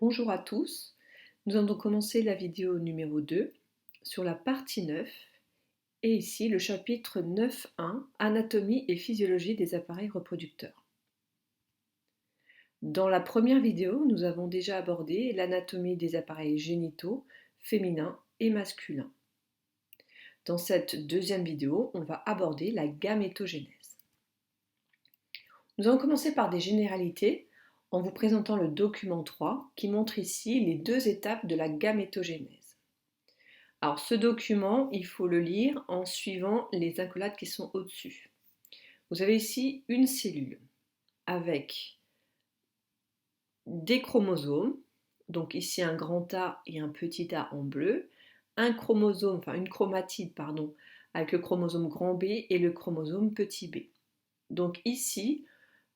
Bonjour à tous, nous allons commencer la vidéo numéro 2 sur la partie 9 et ici le chapitre 9.1 Anatomie et physiologie des appareils reproducteurs. Dans la première vidéo, nous avons déjà abordé l'anatomie des appareils génitaux féminins et masculins. Dans cette deuxième vidéo, on va aborder la gamétogénèse. Nous allons commencer par des généralités en vous présentant le document 3 qui montre ici les deux étapes de la gamétogénèse. Alors ce document, il faut le lire en suivant les accolades qui sont au-dessus. Vous avez ici une cellule avec des chromosomes, donc ici un grand A et un petit a en bleu, une chromatide avec le chromosome grand B et le chromosome petit b. Donc ici,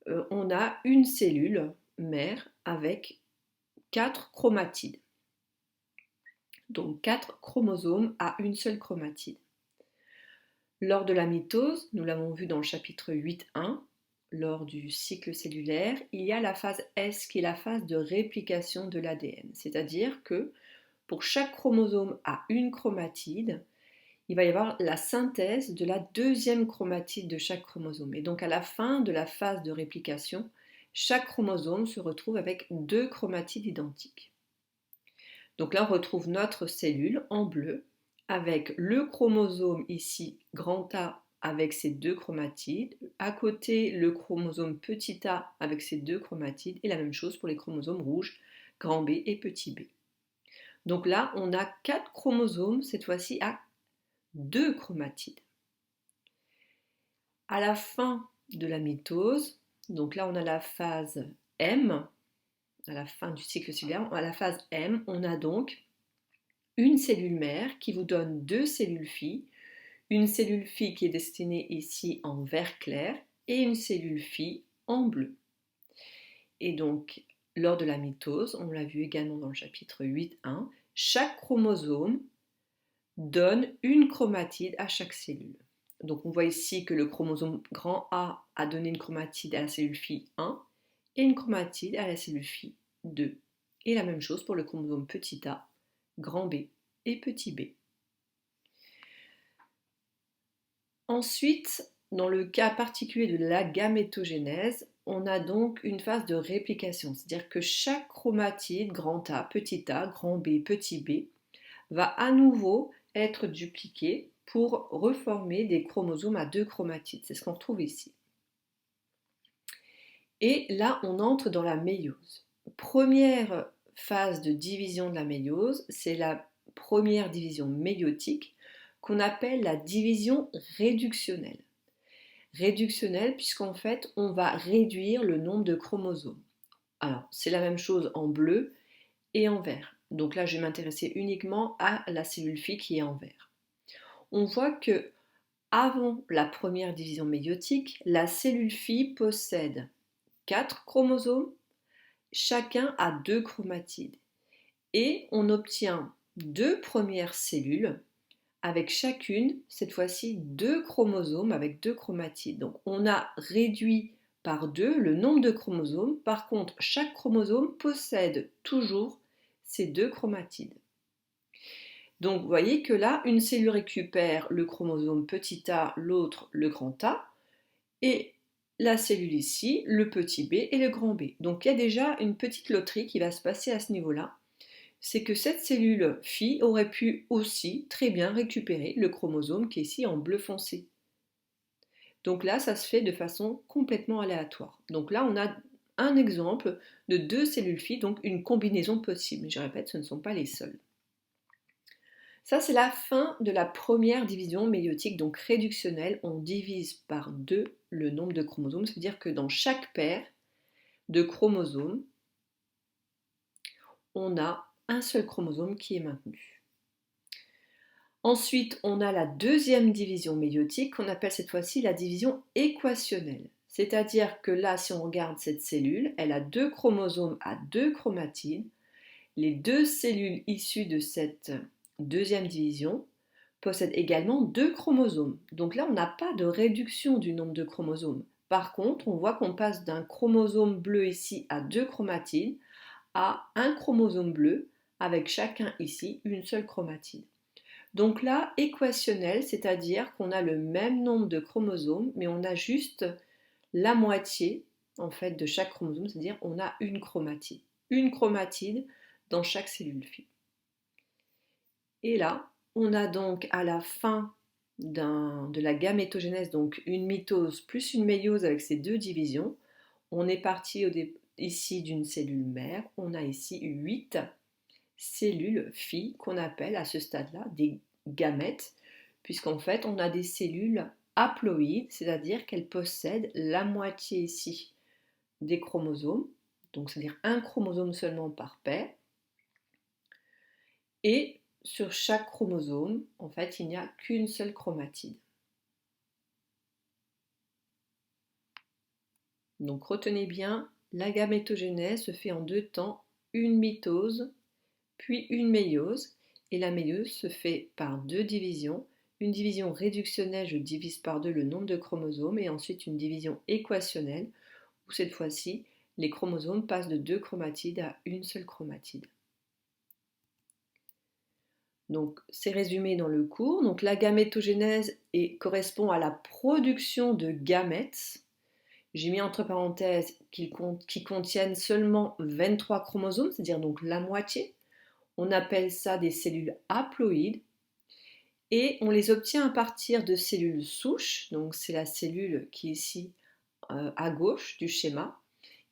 on a une cellule mère avec 4 chromatides. Donc 4 chromosomes à une seule chromatide. Lors de la mitose, nous l'avons vu dans le chapitre 8.1, lors du cycle cellulaire, il y a la phase S qui est la phase de réplication de l'ADN. C'est-à-dire que pour chaque chromosome à une chromatide, il va y avoir la synthèse de la deuxième chromatide de chaque chromosome. Et donc à la fin de la phase de réplication, chaque chromosome se retrouve avec 2 chromatides identiques. Donc là, on retrouve notre cellule en bleu avec le chromosome ici, grand A, avec ses 2 chromatides. À côté, le chromosome petit a avec ses 2 chromatides. Et la même chose pour les chromosomes rouges, grand B et petit b. Donc là, on a 4 chromosomes, cette fois-ci à 2 chromatides. À la fin de la mitose, donc là, on a la phase M, à la fin du cycle cellulaire, à la phase M, on a donc une cellule mère qui vous donne 2 cellules filles, une cellule fille qui est destinée ici en vert clair et une cellule fille en bleu. Et donc, lors de la mitose, on l'a vu également dans le chapitre 8.1, chaque chromosome donne une chromatide à chaque cellule. Donc on voit ici que le chromosome grand A a donné une chromatide à la cellule fille 1 et une chromatide à la cellule fille 2. Et la même chose pour le chromosome petit a, grand B et petit b. Ensuite, dans le cas particulier de la gamétogénèse, on a donc une phase de réplication, c'est-à-dire que chaque chromatide, grand A, grand B, petit b, va à nouveau être dupliquée pour reformer des chromosomes à 2 chromatides. C'est ce qu'on retrouve ici. Et là, on entre dans la méiose. Première phase de division de la méiose, c'est la première division méiotique qu'on appelle la division réductionnelle. Réductionnelle puisqu'en fait, on va réduire le nombre de chromosomes. Alors, c'est la même chose en bleu et en vert. Donc là, je vais m'intéresser uniquement à la cellule fille qui est en vert. On voit que avant la première division méiotique, la cellule fille possède 4 chromosomes, chacun a 2 chromatides. Et on obtient 2 premières cellules avec chacune, cette fois-ci, 2 chromosomes avec 2 chromatides. Donc on a réduit par 2 le nombre de chromosomes. Par contre, chaque chromosome possède toujours ces 2 chromatides. Donc vous voyez que là, une cellule récupère le chromosome petit a, l'autre le grand A, et la cellule ici, le petit b et le grand B. Donc il y a déjà une petite loterie qui va se passer à ce niveau-là. C'est que cette cellule fille aurait pu aussi très bien récupérer le chromosome qui est ici en bleu foncé. Donc là, ça se fait de façon complètement aléatoire. Donc là, on a un exemple de 2 cellules filles, donc une combinaison possible. Je répète, ce ne sont pas les seules. Ça, c'est la fin de la première division méiotique, donc réductionnelle. On divise par 2 le nombre de chromosomes. Ça veut dire que dans chaque paire de chromosomes, on a un seul chromosome qui est maintenu. Ensuite, on a la deuxième division méiotique qu'on appelle cette fois-ci la division équationnelle. C'est-à-dire que là, si on regarde cette cellule, elle a 2 chromosomes à 2 chromatides. Les 2 cellules issues de cette deuxième division possèdent également 2 chromosomes. Donc là, on n'a pas de réduction du nombre de chromosomes. Par contre, on voit qu'on passe d'un chromosome bleu ici à 2 chromatides a un chromosome bleu avec chacun ici une seule chromatide. Donc là, équationnel, c'est-à-dire qu'on a le même nombre de chromosomes, mais on a juste la moitié en fait de chaque chromosome, c'est-à-dire on a une chromatide dans chaque cellule fille. Et là, on a donc à la fin de la gamétogénèse, donc une mitose plus une méiose avec ces deux divisions. On est parti ici d'une cellule mère, on a ici 8 cellules filles qu'on appelle à ce stade-là des gamètes, puisqu'en fait on a des cellules haploïdes, c'est-à-dire qu'elles possèdent la moitié ici des chromosomes, donc c'est-à-dire un chromosome seulement par paire, et sur chaque chromosome, en fait, il n'y a qu'une seule chromatide. Donc retenez bien, la gamétogénèse se fait en deux temps, une mitose, puis une méiose, et la méiose se fait par deux divisions. Une division réductionnelle, je divise par deux le nombre de chromosomes, et ensuite une division équationnelle, où cette fois-ci, les chromosomes passent de deux chromatides à une seule chromatide. Donc c'est résumé dans le cours. Donc la gamétogénèse correspond à la production de gamètes. J'ai mis entre parenthèses qui contiennent seulement 23 chromosomes, c'est-à-dire donc la moitié. On appelle ça des cellules haploïdes. Et on les obtient à partir de cellules souches. Donc c'est la cellule qui est ici à gauche du schéma,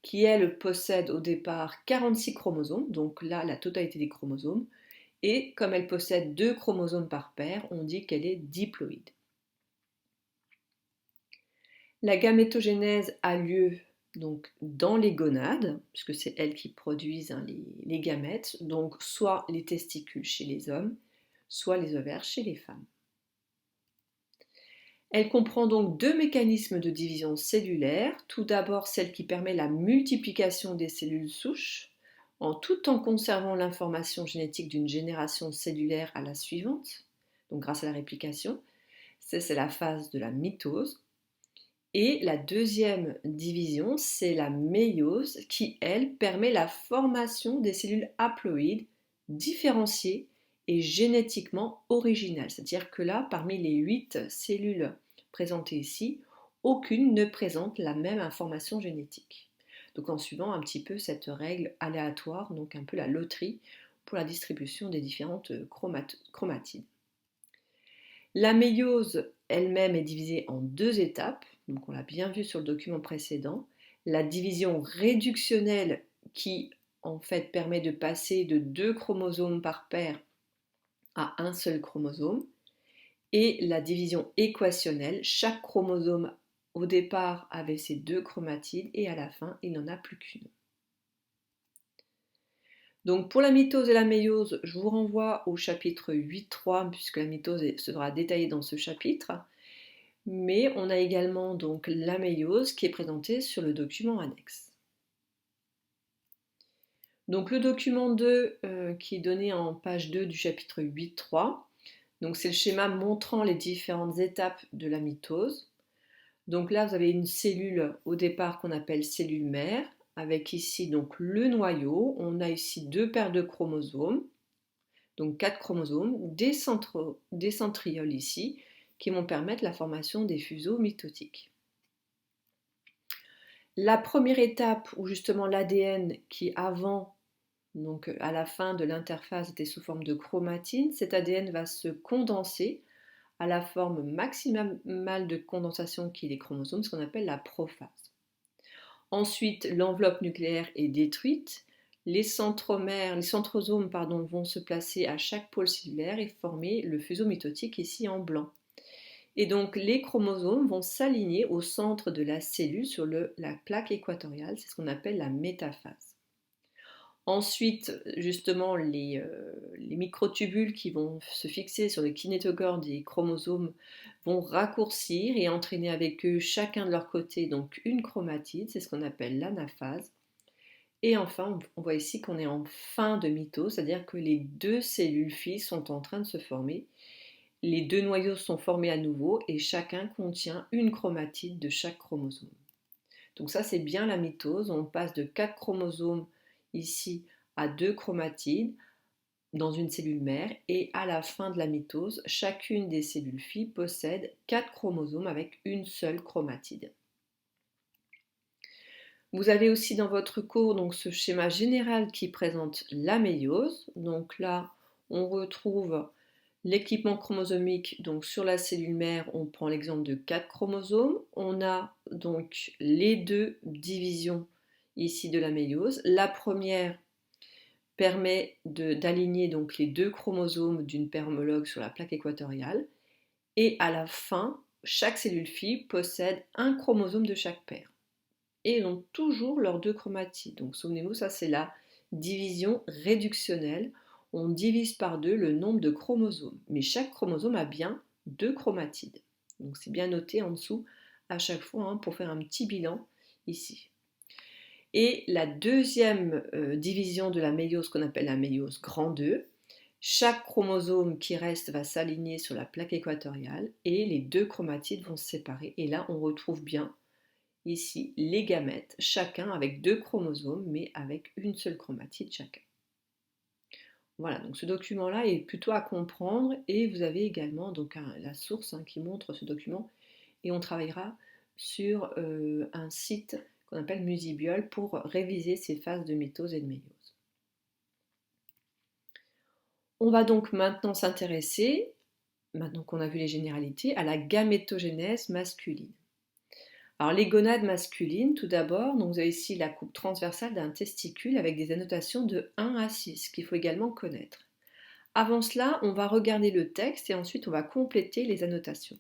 qui elle possède au départ 46 chromosomes. Donc là la totalité des chromosomes. Et comme elle possède deux chromosomes par paire, on dit qu'elle est diploïde. La gamétogénèse a lieu donc dans les gonades, puisque c'est elles qui produisent les gamètes, donc soit les testicules chez les hommes, soit les ovaires chez les femmes. Elle comprend donc deux mécanismes de division cellulaire. Tout d'abord, celle qui permet la multiplication des cellules souches, tout en conservant l'information génétique d'une génération cellulaire à la suivante, donc grâce à la réplication. C'est la phase de la mitose. Et la deuxième division, c'est la méiose qui, elle, permet la formation des cellules haploïdes différenciées et génétiquement originales. C'est-à-dire que là, parmi les 8 cellules présentées ici, aucune ne présente la même information génétique. Donc en suivant un petit peu cette règle aléatoire, donc un peu la loterie pour la distribution des différentes chromatides. La méiose elle-même est divisée en deux étapes, donc on l'a bien vu sur le document précédent. La division réductionnelle qui en fait permet de passer de deux chromosomes par paire à un seul chromosome, et la division équationnelle, chaque chromosome au départ avait ses deux chromatides et à la fin il n'en a plus qu'une. Donc pour la mitose et la méiose, je vous renvoie au chapitre 8.3 puisque la mitose sera détaillée dans ce chapitre. Mais on a également donc la méiose qui est présentée sur le document annexe. Donc le document 2 qui est donné en page 2 du chapitre 8.3, donc c'est le schéma montrant les différentes étapes de la mitose. Donc là vous avez une cellule au départ qu'on appelle cellule mère, avec ici donc le noyau, on a ici deux paires de chromosomes, donc 4 chromosomes, des centrioles ici, qui vont permettre la formation des fuseaux mitotiques. La première étape où justement l'ADN qui avant, donc à la fin de l'interphase était sous forme de chromatine, cet ADN va se condenser à la forme maximale de condensation qui est les chromosomes, ce qu'on appelle la prophase. Ensuite, l'enveloppe nucléaire est détruite, les centrosomes vont se placer à chaque pôle cellulaire et former le fuseau mitotique ici en blanc. Et donc les chromosomes vont s'aligner au centre de la cellule sur la plaque équatoriale, c'est ce qu'on appelle la métaphase. Ensuite, justement, les microtubules qui vont se fixer sur le kinétochore des chromosomes vont raccourcir et entraîner avec eux chacun de leur côté donc une chromatide, c'est ce qu'on appelle l'anaphase. Et enfin, on voit ici qu'on est en fin de mitose, c'est-à-dire que les deux cellules filles sont en train de se former. Les deux noyaux sont formés à nouveau et chacun contient une chromatide de chaque chromosome. Donc ça c'est bien la mitose, on passe de 4 chromosomes ici a 2 chromatides dans une cellule mère et à la fin de la mitose, chacune des cellules filles possède 4 chromosomes avec une seule chromatide. Vous avez aussi dans votre cours donc, ce schéma général qui présente la méiose. Donc là, on retrouve l'équipement chromosomique. Donc sur la cellule mère, on prend l'exemple de 4 chromosomes. On a donc les 2 divisions ici de la méiose. La première permet d'aligner donc les 2 chromosomes d'une paire homologue sur la plaque équatoriale. Et à la fin, chaque cellule fille possède un chromosome de chaque paire. Et ils ont toujours leurs 2 chromatides. Donc souvenez-vous, ça c'est la division réductionnelle. On divise par 2 le nombre de chromosomes. Mais chaque chromosome a bien 2 chromatides. Donc c'est bien noté en dessous à chaque fois pour faire un petit bilan ici. Et la deuxième division de la méiose qu'on appelle la méiose grand 2, chaque chromosome qui reste va s'aligner sur la plaque équatoriale et les 2 chromatides vont se séparer. Et là, on retrouve bien ici les gamètes, chacun avec 2 chromosomes, mais avec une seule chromatide chacun. Voilà, donc ce document-là est plutôt à comprendre et vous avez également donc la source qui montre ce document et on travaillera sur un site qu'on appelle Musibiol pour réviser ces phases de mitose et de méiose. On va donc maintenant s'intéresser, maintenant qu'on a vu les généralités, à la gamétogénèse masculine. Alors les gonades masculines, tout d'abord, donc vous avez ici la coupe transversale d'un testicule avec des annotations de 1 à 6 qu'il faut également connaître. Avant cela, on va regarder le texte et ensuite on va compléter les annotations.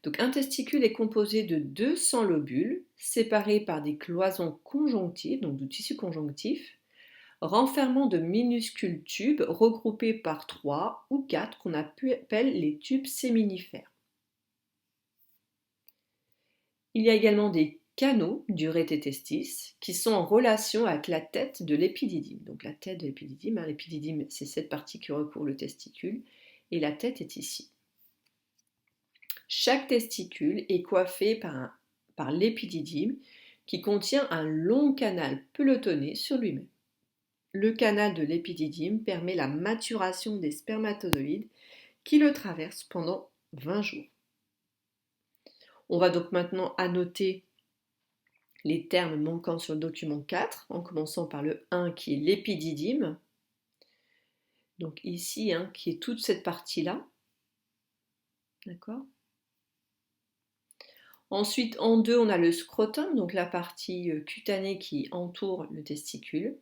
Donc un testicule est composé de 200 lobules séparés par des cloisons conjonctives, donc du tissu conjonctif, renfermant de minuscules tubes regroupés par 3 ou 4 qu'on appelle les tubes séminifères. Il y a également des canaux du rététestis qui sont en relation avec la tête de l'épididyme. Donc la tête de l'épididyme, l'épididyme c'est cette partie qui recouvre le testicule et la tête est ici. Chaque testicule est coiffé par l'épididyme qui contient un long canal pelotonné sur lui-même. Le canal de l'épididyme permet la maturation des spermatozoïdes qui le traversent pendant 20 jours. On va donc maintenant annoter les termes manquants sur le document 4, en commençant par le 1 qui est l'épididyme. Donc ici, qui est toute cette partie-là. D'accord ? Ensuite, en 2, on a le scrotum, donc la partie cutanée qui entoure le testicule.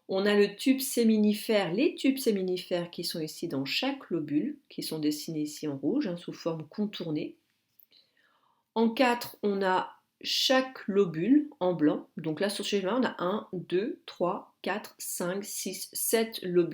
On a le tube séminifère, les tubes séminifères qui sont ici dans chaque lobule, qui sont dessinés ici en rouge, sous forme contournée. En 4, on a chaque lobule en blanc. Donc là, sur ce schéma, on a 1, 2, 3, 4, 5, 6, 7 lobules.